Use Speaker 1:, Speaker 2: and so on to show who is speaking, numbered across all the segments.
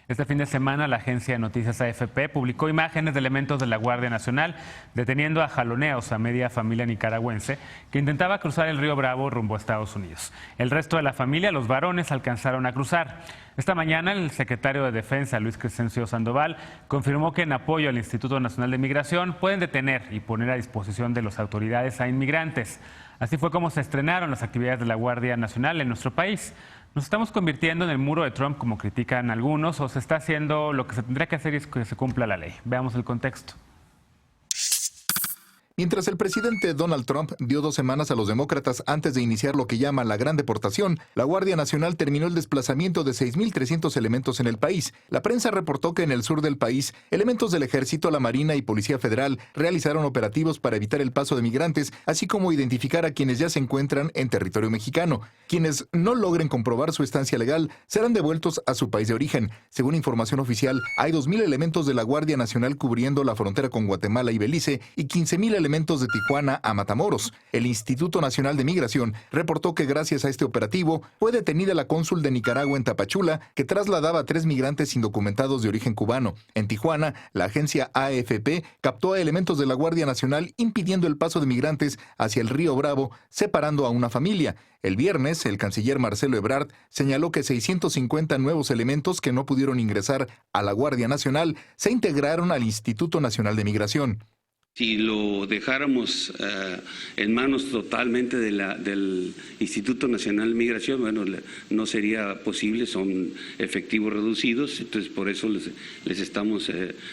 Speaker 1: Este fin de semana, la agencia de noticias AFP publicó imágenes de elementos de la Guardia Nacional deteniendo a jaloneos a media familia nicaragüense que intentaba cruzar el río Bravo rumbo a Estados Unidos. El resto de la familia, los varones, alcanzaron a cruzar. Esta mañana, el secretario de Defensa, Luis Crescencio Sandoval, confirmó que en apoyo al Instituto Nacional de Migración pueden detener y poner a disposición de las autoridades a inmigrantes. Así fue como se estrenaron las actividades de la Guardia Nacional en nuestro país. ¿Nos estamos convirtiendo en el muro de Trump, como critican algunos, o se está haciendo lo que se tendría que hacer y es que se cumpla la ley? Veamos el contexto.
Speaker 2: Mientras el presidente Donald Trump dio 2 semanas a los demócratas antes de iniciar lo que llama la Gran Deportación, la Guardia Nacional terminó el desplazamiento de 6.300 elementos en el país. La prensa reportó que en el sur del país, elementos del Ejército, la Marina y Policía Federal realizaron operativos para evitar el paso de migrantes, así como identificar a quienes ya se encuentran en territorio mexicano. Quienes no logren comprobar su estancia legal serán devueltos a su país de origen. Según información oficial, hay 2.000 elementos de la Guardia Nacional cubriendo la frontera con Guatemala y Belice y 15.000 elementos de Tijuana a Matamoros. El Instituto Nacional de Migración reportó que gracias a este operativo fue detenida la cónsul de Nicaragua en Tapachula, que trasladaba a 3 migrantes indocumentados de origen cubano. En Tijuana, la agencia AFP captó a elementos de la Guardia Nacional impidiendo el paso de migrantes hacia el río Bravo, separando a una familia. El viernes, el canciller Marcelo Ebrard señaló que 650 nuevos elementos que no pudieron ingresar a la Guardia Nacional se integraron al Instituto Nacional de Migración.
Speaker 3: Si lo dejáramos en manos totalmente del Instituto Nacional de Migración, bueno, no sería posible, son efectivos reducidos, entonces por eso les estamos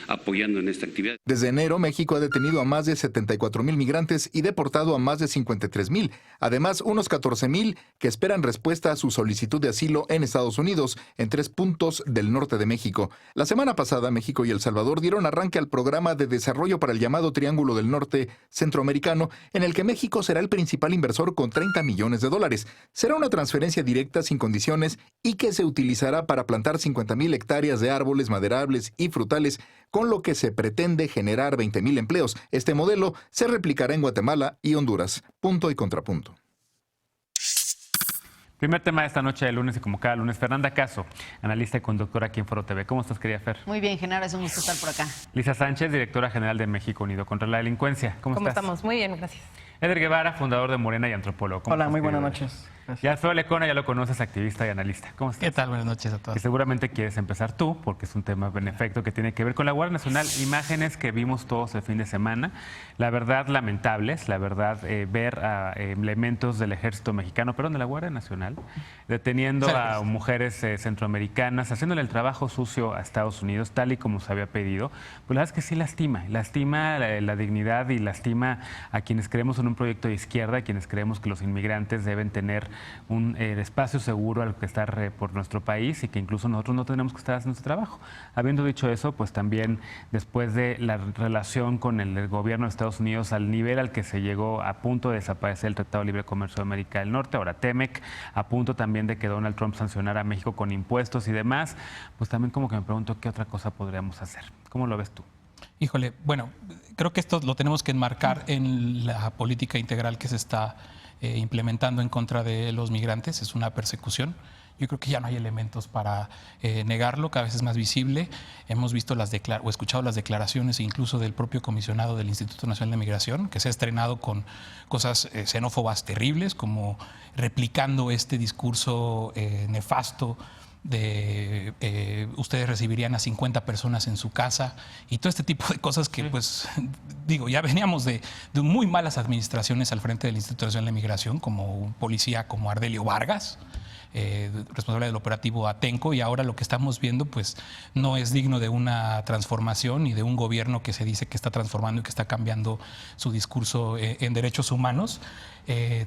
Speaker 3: apoyando en esta actividad.
Speaker 2: Desde enero, México ha detenido a más de 74,000 migrantes y deportado a más de 53,000. Además, unos 14,000 que esperan respuesta a su solicitud de asilo en Estados Unidos, en 3 puntos del norte de México. La semana pasada, México y El Salvador dieron arranque al programa de desarrollo para el llamado Triángulo del Norte Centroamericano, en el que México será el principal inversor con $30 millones. Será una transferencia directa sin condiciones y que se utilizará para plantar 50,000 hectáreas de árboles maderables y frutales, con lo que se pretende generar 20,000 empleos. Este modelo se replicará en Guatemala y Honduras. Punto y contrapunto.
Speaker 1: Primer tema de esta noche de lunes y como cada lunes, Fernanda Caso, analista y conductora aquí en Foro TV. ¿Cómo estás, querida Fer?
Speaker 4: Muy bien, Genaro, es un gusto estar por acá.
Speaker 1: Lisa Sánchez, directora general de México Unido contra la Delincuencia. ¿Cómo estás?
Speaker 5: estamos? Muy bien, gracias.
Speaker 1: Eder Guevara, fundador de Morena y antropólogo.
Speaker 6: Hola, muy buenas noches.
Speaker 1: Y Alfredo Lecona, ya lo conoces, activista y analista. ¿Cómo estás?
Speaker 6: ¿Qué tal? Buenas noches a todos.
Speaker 1: Y seguramente quieres empezar tú, porque es un tema en efecto que tiene que ver con la Guardia Nacional. Imágenes que vimos todos el fin de semana, la verdad lamentables, la verdad ver a elementos del Ejército Mexicano, perdón, de la Guardia Nacional, deteniendo a mujeres centroamericanas, haciéndole el trabajo sucio a Estados Unidos, tal y como se había pedido. Pues la verdad es que sí lastima la dignidad y lastima a quienes creemos en un proyecto de izquierda, a quienes creemos que los inmigrantes deben tener un espacio seguro al que estar por nuestro país y que incluso nosotros no tenemos que estar haciendo nuestro trabajo. Habiendo dicho eso, pues también después de la relación con el gobierno de Estados Unidos al nivel al que se llegó, a punto de desaparecer el Tratado de Libre Comercio de América del Norte, ahora TEMEC, a punto también de que Donald Trump sancionara a México con impuestos y demás, pues también como que me pregunto qué otra cosa podríamos hacer. ¿Cómo lo ves tú?
Speaker 6: Híjole, bueno, creo que esto lo tenemos que enmarcar en la política integral que se está implementando en contra de los migrantes. Es una persecución. Yo creo que ya no hay elementos para negarlo, cada vez es más visible. Hemos visto o escuchado las declaraciones incluso del propio comisionado del Instituto Nacional de Migración, que se ha estrenado con cosas xenófobas terribles, como replicando este discurso nefasto de ustedes recibirían a 50 personas en su casa y todo este tipo de cosas que, pues, digo, ya veníamos de muy malas administraciones al frente del Instituto Nacional de Migración, como un policía como Ardelio Vargas, responsable del operativo Atenco, y ahora lo que estamos viendo pues no es digno de una transformación y de un gobierno que se dice que está transformando y que está cambiando su discurso en derechos humanos.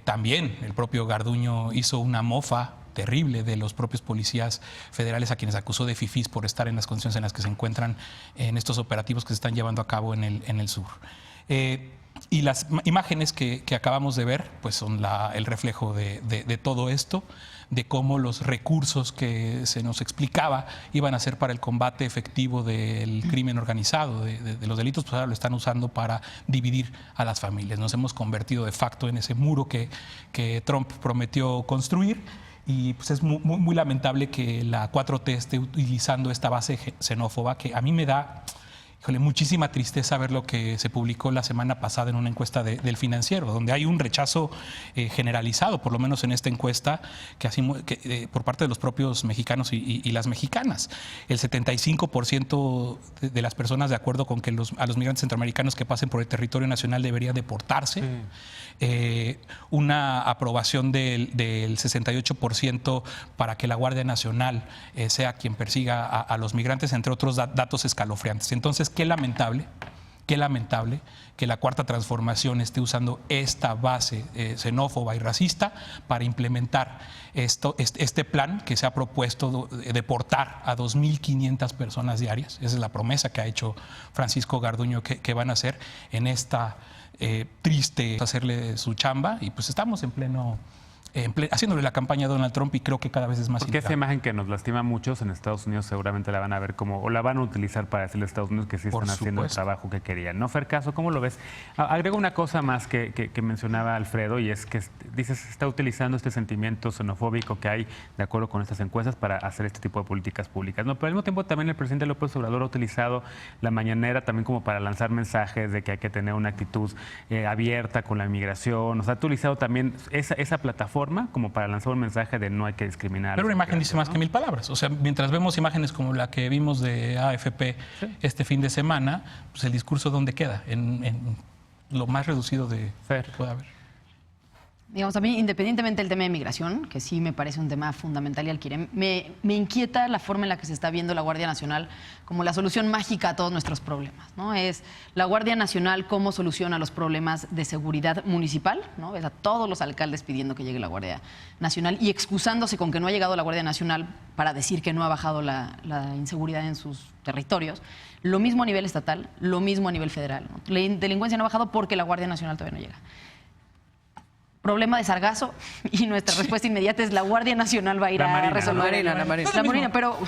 Speaker 6: También el propio Garduño hizo una mofa terrible de los propios policías federales a quienes acusó de fifís por estar en las condiciones en las que se encuentran en estos operativos que se están llevando a cabo en el sur. Y las imágenes que acabamos de ver pues son el reflejo de todo esto, de cómo los recursos que se nos explicaba iban a ser para el combate efectivo del crimen organizado, de los delitos, pues ahora lo están usando para dividir a las familias. Nos hemos convertido de facto en ese muro que Trump prometió construir. Y pues es muy lamentable que la 4T esté utilizando esta base xenófoba, que a mí me da, híjole, muchísima tristeza ver lo que se publicó la semana pasada en una encuesta del Financiero, donde hay un rechazo generalizado, por lo menos en esta encuesta, por parte de los propios mexicanos y las mexicanas. El 75% de las personas de acuerdo con que a los migrantes centroamericanos que pasen por el territorio nacional deberían deportarse. Una aprobación del 68% para que la Guardia Nacional sea quien persiga a los migrantes, entre otros datos escalofriantes. Entonces, qué lamentable que la Cuarta Transformación esté usando esta base xenófoba y racista para implementar este plan que se ha propuesto de deportar a 2.500 personas diarias. Esa es la promesa que ha hecho Francisco Garduño que van a hacer en esta triste hacerle su chamba, y pues estamos haciéndole la campaña a Donald Trump, y creo que cada vez es más
Speaker 1: porque esa imagen que nos lastima a muchos en Estados Unidos seguramente la van a ver como, o la van a utilizar para decirle a Estados Unidos que sí están haciendo el trabajo que querían. ¿No, Fer Caso? ¿Cómo lo ves? Agrego una cosa más que mencionaba Alfredo, y es que dices, está utilizando este sentimiento xenofóbico que hay de acuerdo con estas encuestas para hacer este tipo de políticas públicas. No, pero al mismo tiempo también el presidente López Obrador ha utilizado la mañanera también como para lanzar mensajes de que hay que tener una actitud abierta con la inmigración. O sea, ha utilizado también esa plataforma como para lanzar un mensaje de no hay que discriminar.
Speaker 6: Pero una imagen dice más que 1000 palabras. O sea, mientras vemos imágenes como la que vimos de AFP este fin de semana, pues el discurso ¿dónde queda? En lo más reducido que pueda haber.
Speaker 4: Digamos, a mí, independientemente del tema de migración, que sí me parece un tema fundamental y al que me inquieta la forma en la que se está viendo la Guardia Nacional como la solución mágica a todos nuestros problemas, ¿no? Es la Guardia Nacional como solución a los problemas de seguridad municipal, ¿no? Ves a todos los alcaldes pidiendo que llegue la Guardia Nacional y excusándose con que no ha llegado la Guardia Nacional para decir que no ha bajado la inseguridad en sus territorios. Lo mismo a nivel estatal, lo mismo a nivel federal, ¿no? La delincuencia no ha bajado porque la Guardia Nacional todavía no llega. Problema de sargazo, y nuestra respuesta inmediata es la Guardia Nacional va a ir a resolver.
Speaker 5: La Marina,
Speaker 4: pero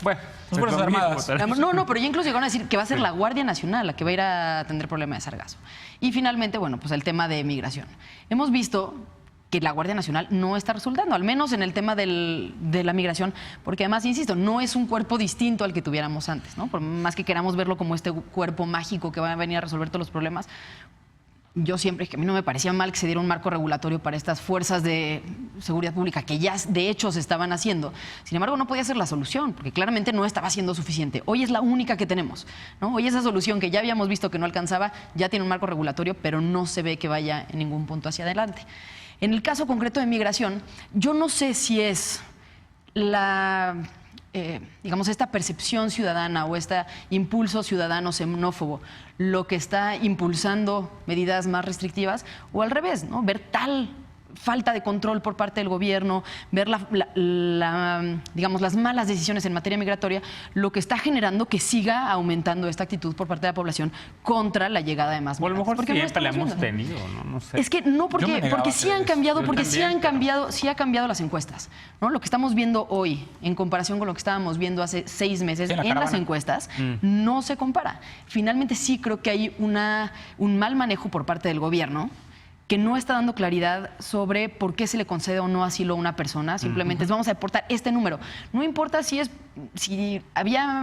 Speaker 1: bueno,
Speaker 6: Fuerzas Armadas.
Speaker 4: No, pero ya incluso llegaron a decir que va a ser la Guardia Nacional la que va a ir a atender problema de sargazo. Y finalmente, bueno, pues el tema de migración. Hemos visto que la Guardia Nacional no está resultando, al menos en el tema de la migración, porque además, insisto, no es un cuerpo distinto al que tuviéramos antes, ¿no? Por más que queramos verlo como este cuerpo mágico que va a venir a resolver todos los problemas. Yo siempre, que a mí no me parecía mal que se diera un marco regulatorio para estas fuerzas de seguridad pública que ya de hecho se estaban haciendo. Sin embargo, no podía ser la solución, porque claramente no estaba siendo suficiente. Hoy es la única que tenemos, ¿no? Hoy esa solución que ya habíamos visto que no alcanzaba, ya tiene un marco regulatorio, pero no se ve que vaya en ningún punto hacia adelante. En el caso concreto de migración, yo no sé si es digamos, esta percepción ciudadana o este impulso ciudadano xenófobo lo que está impulsando medidas más restrictivas, o al revés, ¿no? Ver tal falta de control por parte del gobierno, ver digamos, las malas decisiones en materia migratoria, lo que está generando que siga aumentando esta actitud por parte de la población contra la llegada de más migrantes.
Speaker 1: O a lo mejor
Speaker 4: porque
Speaker 1: siempre la hemos tenido, no sé.
Speaker 4: Es que no, porque sí han cambiado, sí ha cambiado las encuestas, ¿no? Lo que estamos viendo hoy en comparación con lo que estábamos viendo hace 6 meses en las encuestas no se compara. Finalmente sí creo que hay un mal manejo por parte del gobierno que no está dando claridad sobre por qué se le concede o no asilo a una persona. Simplemente vamos a deportar este número. No importa si había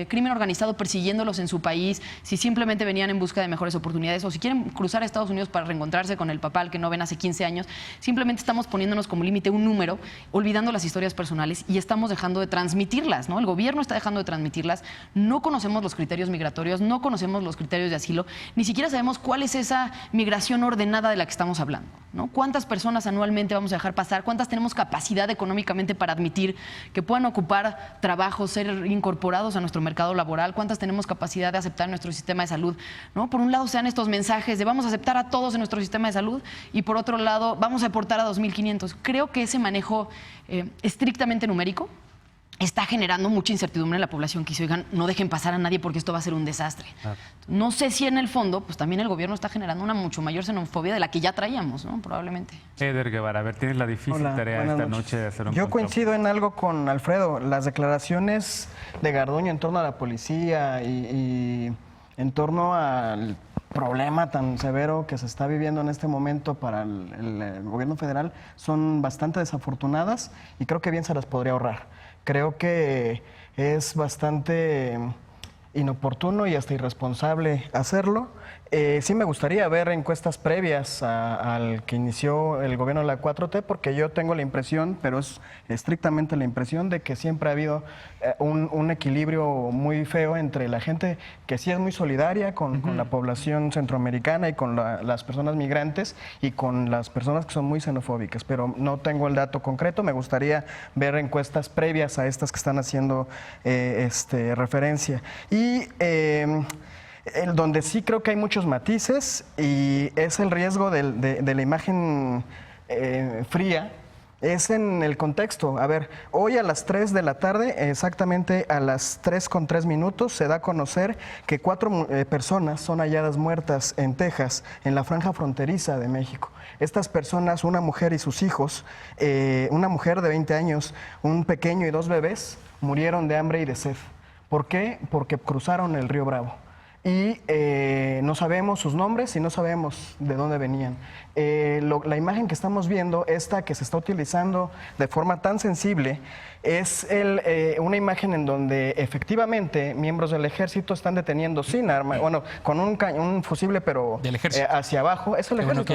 Speaker 4: crimen organizado persiguiéndolos en su país, si simplemente venían en busca de mejores oportunidades o si quieren cruzar a Estados Unidos para reencontrarse con el papá al que no ven hace 15 años. Simplemente estamos poniéndonos como límite un número, olvidando las historias personales y estamos dejando de transmitirlas, ¿no? El gobierno está dejando de transmitirlas. No conocemos los criterios migratorios, no conocemos los criterios de asilo, ni siquiera sabemos cuál es esa migración ordenada de la que estamos hablando, ¿no? ¿Cuántas personas anualmente vamos a dejar pasar? ¿Cuántas tenemos capacidad económicamente para admitir que puedan ocupar trabajos, ser incorporados a nuestro mercado laboral? ¿Cuántas tenemos capacidad de aceptar nuestro sistema de salud? ¿No? Por un lado sean estos mensajes de vamos a aceptar a todos en nuestro sistema de salud y por otro lado vamos a deportar a 2.500. Creo que ese manejo estrictamente numérico está generando mucha incertidumbre en la población que dice, oigan, no dejen pasar a nadie porque esto va a ser un desastre. No sé si en el fondo, pues también el gobierno está generando una mucho mayor xenofobia de la que ya traíamos, ¿no? Probablemente.
Speaker 1: Eder Guevara, a ver, tienes la difícil tarea esta noche de hacer un
Speaker 5: Yo
Speaker 1: control.
Speaker 5: coincido en algo con Alfredo. Las declaraciones de Garduño en torno a la policía y en torno al problema tan severo que se está viviendo en este momento para el gobierno federal son bastante desafortunadas y creo que bien se las podría ahorrar. Creo que es bastante inoportuno y hasta irresponsable hacerlo. Sí me gustaría ver encuestas previas al que inició el gobierno de la 4T, porque yo tengo la impresión, pero es estrictamente la impresión, de que siempre ha habido un equilibrio muy feo entre la gente que sí es muy solidaria con la población centroamericana y con las personas migrantes y con las personas que son muy xenofóbicas, pero no tengo el dato concreto. Me gustaría ver encuestas previas a estas que están haciendo referencia. Y donde sí creo que hay muchos matices y es el riesgo de la imagen fría, es en el contexto. A ver, hoy a las 3 de la tarde, exactamente a las 3:03, se da a conocer que 4 personas son halladas muertas en Texas, en la franja fronteriza de México. Estas personas, una mujer y sus hijos, una mujer de 20 años, un pequeño y 2 bebés, murieron de hambre y de sed. ¿Por qué? Porque cruzaron el río Bravo. Y no sabemos sus nombres y no sabemos de dónde venían. La imagen que estamos viendo, esta que se está utilizando de forma tan sensible, es una imagen en donde efectivamente miembros del ejército están deteniendo sin arma, bueno, con un fusible, pero hacia abajo. Es el ejército,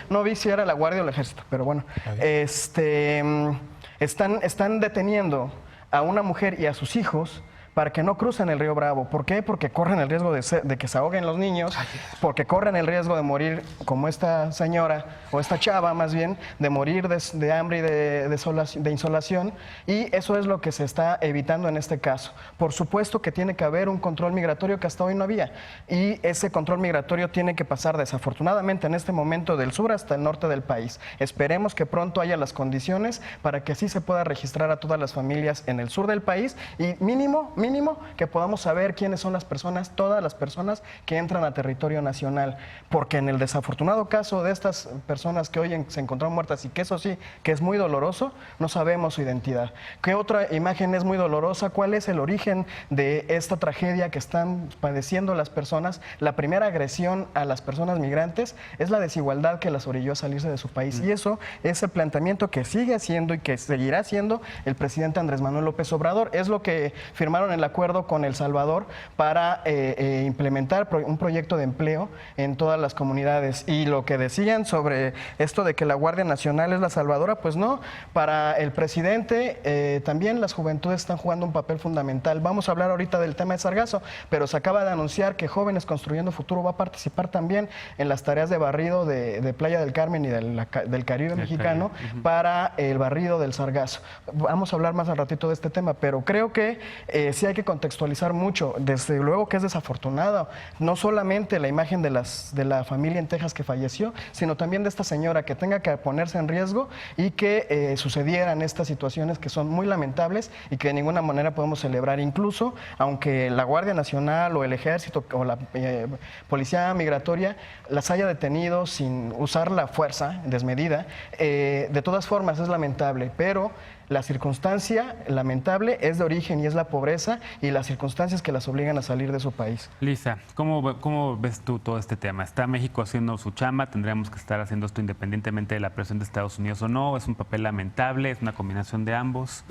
Speaker 5: no vi si era la guardia o el ejército, pero bueno. Están deteniendo a una mujer y a sus hijos para que no crucen el río Bravo. ¿Por qué? Porque corren el riesgo de que se ahoguen los niños, porque corren el riesgo de morir como esta señora, o esta chava más bien, de morir de hambre y de insolación, y eso es lo que se está evitando en este caso. Por supuesto que tiene que haber un control migratorio que hasta hoy no había, y ese control migratorio tiene que pasar desafortunadamente en este momento del sur hasta el norte del país. Esperemos que pronto haya las condiciones para que así se pueda registrar a todas las familias en el sur del país, y mínimo que podamos saber quiénes son las personas, todas las personas que entran a territorio nacional, porque en el desafortunado caso de estas personas que hoy se encontraron muertas, y que eso sí, que es muy doloroso, no sabemos su identidad. ¿Qué otra imagen es muy dolorosa? ¿Cuál es el origen de esta tragedia que están padeciendo las personas? La primera agresión a las personas migrantes es la desigualdad que las orilló a salirse de su país, y eso es el planteamiento que sigue haciendo y que seguirá haciendo el presidente Andrés Manuel López Obrador. Es lo que firmaron el acuerdo con El Salvador para implementar un proyecto de empleo en todas las comunidades. Y lo que decían sobre esto de que la Guardia Nacional es la salvadora, pues no. Para el presidente también las juventudes están jugando un papel fundamental. Vamos a hablar ahorita del tema de Sargazo, pero se acaba de anunciar que Jóvenes Construyendo Futuro va a participar también en las tareas de barrido de Playa del Carmen y del Caribe mexicano para el barrido del Sargazo. Vamos a hablar más al ratito de este tema, pero creo que sí hay que contextualizar mucho. Desde luego que es desafortunado, no solamente la imagen de la familia en Texas que falleció, sino también de esta señora que tenga que ponerse en riesgo y que sucedieran estas situaciones que son muy lamentables y que de ninguna manera podemos celebrar. Incluso, aunque la Guardia Nacional o el Ejército o la Policía Migratoria las haya detenido sin usar la fuerza desmedida, de todas formas es lamentable, pero la circunstancia lamentable es de origen y es la pobreza y las circunstancias que las obligan a salir de su país.
Speaker 1: Lisa, ¿cómo ves tú todo este tema? ¿Está México haciendo su chamba? ¿Tendríamos que estar haciendo esto independientemente de la presión de Estados Unidos o no? ¿Es un papel lamentable? ¿Es una combinación de ambos?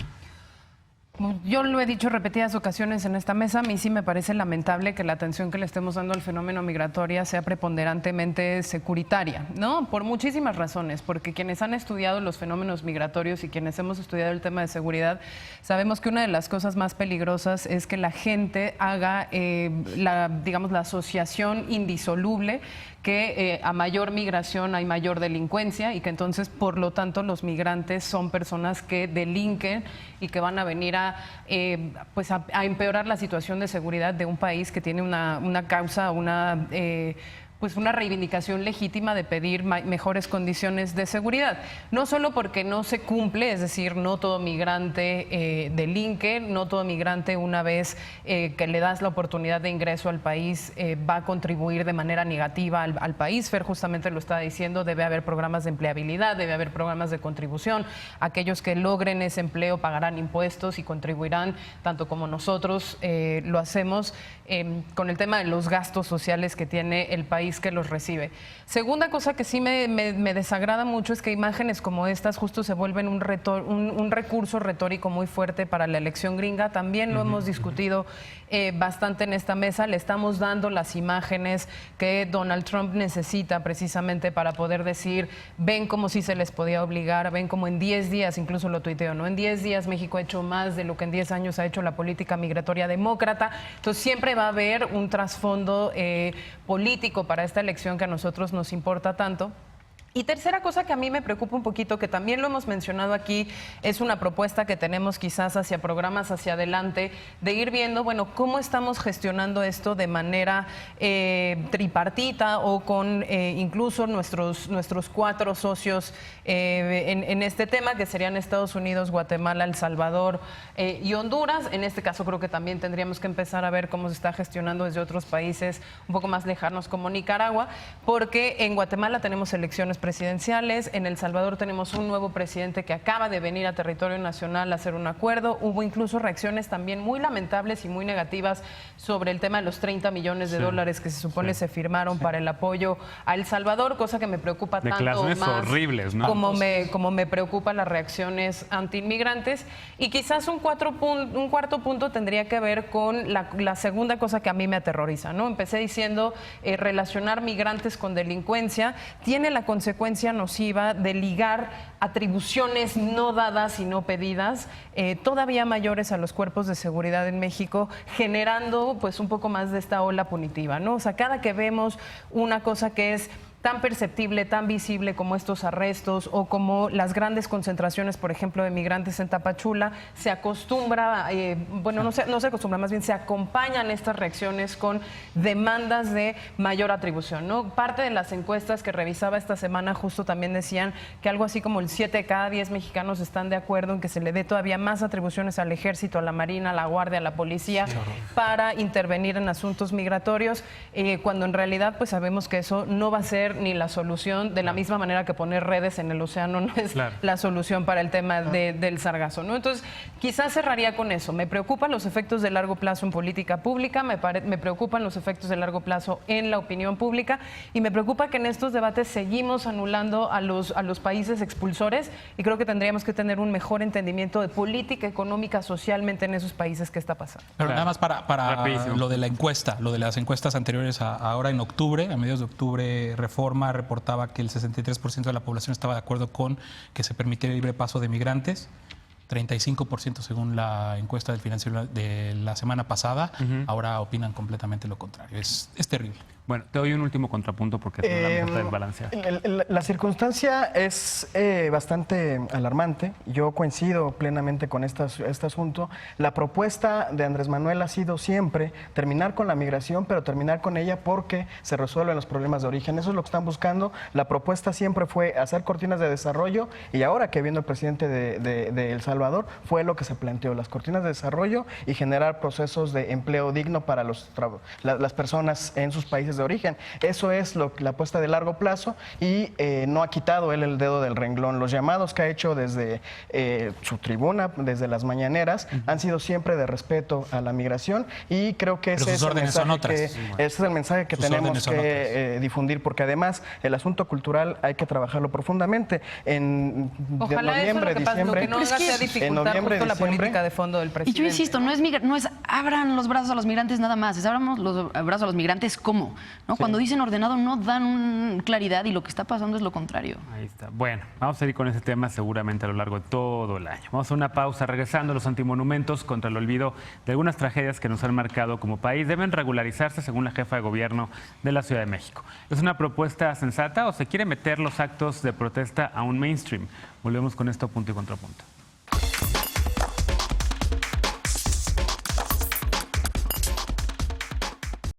Speaker 7: Yo lo he dicho repetidas ocasiones en esta mesa, a mí sí me parece lamentable que la atención que le estemos dando al fenómeno migratorio sea preponderantemente securitaria, ¿no? Por muchísimas razones, porque quienes han estudiado los fenómenos migratorios y quienes hemos estudiado el tema de seguridad, sabemos que una de las cosas más peligrosas es que la gente haga la asociación indisoluble que a mayor migración hay mayor delincuencia y que entonces, por lo tanto, los migrantes son personas que delinquen y que van a venir a empeorar la situación de seguridad de un país que tiene una causa, pues una reivindicación legítima de pedir mejores condiciones de seguridad. No solo porque no se cumple, es decir, no todo migrante delinque, no todo migrante una vez que le das la oportunidad de ingreso al país va a contribuir de manera negativa al país. Fer justamente lo está diciendo, debe haber programas de empleabilidad, debe haber programas de contribución. Aquellos que logren ese empleo pagarán impuestos y contribuirán, tanto como nosotros lo hacemos, con el tema de los gastos sociales que tiene el país que los recibe. Segunda cosa que sí me desagrada mucho es que imágenes como estas justo se vuelven un recurso retórico muy fuerte para la elección gringa. También lo hemos discutido bastante en esta mesa. Le estamos dando las imágenes que Donald Trump necesita precisamente para poder decir, ven como si se les podía obligar, ven como en 10 días, incluso lo tuiteo, ¿no? En 10 días México ha hecho más de lo que en 10 años ha hecho la política migratoria demócrata. Entonces siempre va a haber un trasfondo político para esta elección que a nosotros nos importa tanto. Y tercera cosa que a mí me preocupa un poquito, que también lo hemos mencionado aquí, es una propuesta que tenemos quizás hacia programas hacia adelante, de ir viendo, bueno, cómo estamos gestionando esto de manera tripartita o con incluso nuestros 4 socios en este tema, que serían Estados Unidos, Guatemala, El Salvador y Honduras. En este caso creo que también tendríamos que empezar a ver cómo se está gestionando desde otros países un poco más lejanos como Nicaragua, porque en Guatemala tenemos elecciones presidenciales, en El Salvador tenemos un nuevo presidente que acaba de venir a territorio nacional a hacer un acuerdo. Hubo incluso reacciones también muy lamentables y muy negativas sobre el tema de los 30 millones de dólares que se supone se firmaron para el apoyo a El Salvador, cosa que me preocupa tanto más
Speaker 1: horribles, ¿no?
Speaker 7: como me preocupan las reacciones antiinmigrantes. Y quizás un cuarto punto tendría que ver con la segunda cosa que a mí me aterroriza, ¿no? Empecé diciendo relacionar migrantes con delincuencia tiene la consecuencia nociva de ligar atribuciones no dadas y no pedidas todavía mayores a los cuerpos de seguridad en México, generando pues un poco más de esta ola punitiva, ¿no? O sea, cada que vemos una cosa que es tan perceptible, tan visible como estos arrestos o como las grandes concentraciones, por ejemplo, de migrantes en Tapachula, se acostumbra, no se acostumbra, más bien se acompañan estas reacciones con demandas de mayor atribución, ¿no? Parte de las encuestas que revisaba esta semana justo también decían que algo así como el 7 de cada 10 mexicanos están de acuerdo en que se le dé todavía más atribuciones al Ejército, a la Marina, a la Guardia, a la Policía, para intervenir en asuntos migratorios, cuando en realidad pues sabemos que eso no va a ser ni la solución, de la misma manera que poner redes en el océano no es la solución para el tema del sargazo, ¿no? Entonces, quizás cerraría con eso. Me preocupan los efectos de largo plazo en política pública, me preocupan los efectos de largo plazo en la opinión pública y me preocupa que en estos debates seguimos anulando a los países expulsores y creo que tendríamos que tener un mejor entendimiento de política económica socialmente en esos países que está pasando.
Speaker 6: Pero nada más para lo de la encuesta, lo de las encuestas anteriores a ahora en octubre, a mediados de octubre, Reforma reportaba que el 63% de la población estaba de acuerdo con que se permitiera el libre paso de migrantes. 35% según la encuesta del Financiero de la semana pasada, ahora opinan completamente lo contrario. Es terrible.
Speaker 1: Bueno, te doy un último contrapunto porque la mesa está desbalanceada.
Speaker 5: La circunstancia es bastante alarmante. Yo coincido plenamente con este asunto. La propuesta de Andrés Manuel ha sido siempre terminar con la migración, pero terminar con ella porque se resuelven los problemas de origen. Eso es lo que están buscando. La propuesta siempre fue hacer cortinas de desarrollo y ahora que viendo el presidente de El Salvador fue lo que se planteó, las cortinas de desarrollo y generar procesos de empleo digno para las personas en sus países de origen. Eso es la apuesta de largo plazo y no ha quitado él el dedo del renglón. Los llamados que ha hecho desde su tribuna, desde las mañaneras, han sido siempre de respeto a la migración y creo que ese es el mensaje que tenemos que difundir, porque además el asunto cultural hay que trabajarlo profundamente. En noviembre, diciembre,
Speaker 7: en noviembre, la política de fondo del presidente.
Speaker 4: Y yo insisto, no es abran los brazos a los migrantes nada más, es abramos los brazos a los migrantes ¿cómo? ¿No? Sí. Cuando dicen ordenado no dan claridad y lo que está pasando es lo contrario.
Speaker 1: Ahí está. Bueno, vamos a seguir con ese tema seguramente a lo largo de todo el año. Vamos a una pausa. Regresando, los antimonumentos contra el olvido de algunas tragedias que nos han marcado como país deben regularizarse según la jefa de gobierno de la Ciudad de México. ¿Es una propuesta sensata o se quiere meter los actos de protesta a un mainstream? Volvemos con esto punto y contrapunto.